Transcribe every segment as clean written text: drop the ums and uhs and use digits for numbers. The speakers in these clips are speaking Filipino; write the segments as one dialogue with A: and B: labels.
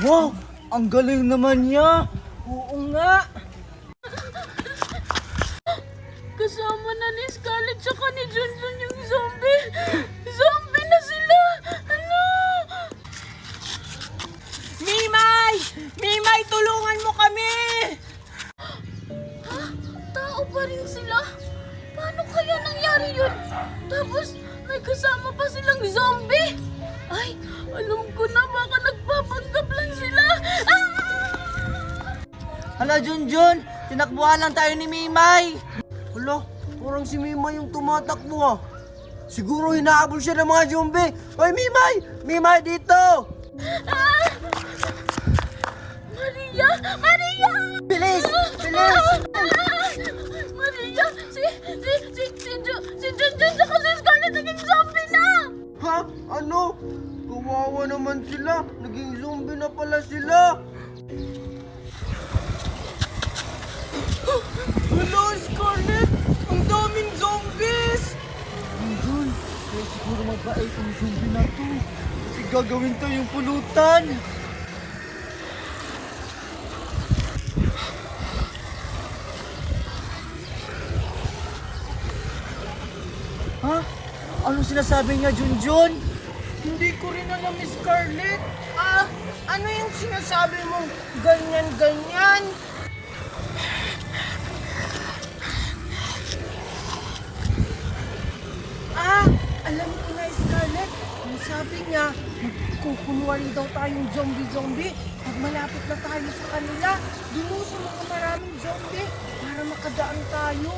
A: Wow! Ang galing naman niya! Oo nga!
B: Kasama na ni Scarlett tsaka ni Junjun yung zombie. Zombie na sila! Ano?
A: Mimay! Mimay, tulungan mo kami!
B: Ha? Tao pa rin sila? Paano kaya nangyari yun? Tapos may kasama pa silang zombie? Ay, alam ko na, baka nagpapanggap lang sila. Ah!
A: Hala, Junjun! Tinakbuhan lang tayo ni Mimay! Hala, parang si Mimay yung tumatakbo ah. Siguro hinahabol siya ng mga zombie. Hoy, Mimay! Mimay, dito!
B: Ah! Maria! Maria!
A: Bilis! Bilis!
B: Maria! Si Junjun tsaka si Scarlett naging zombie na!
A: Ha? Ano? Kawawa naman sila. Naging zombie na pala sila. Hello, Scarlett! Ang daming zombies! Junjun, kaya siguro mabait ang zombie na to. Kasi gagawin to yung pulutan. Ha? Anong sinasabi niya, Junjun? Hindi ko rin alam, Miss Scarlett. Ano yung sinasabi mo? Ganyan-ganyan? Alam ko na, Scarlett. Ang sabi niya, magkukunuan daw tayong zombie-zombie. Pag malapit na tayo sa kanila, dun sa mga maraming zombie para makadaan tayo.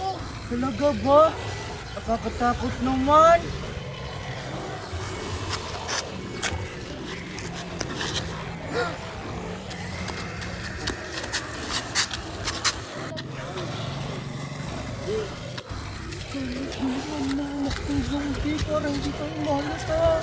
A: Talaga ba? Nakakatakot naman. Scarlett, bilisan na. Nakong zombie para hindi tayo mahalata.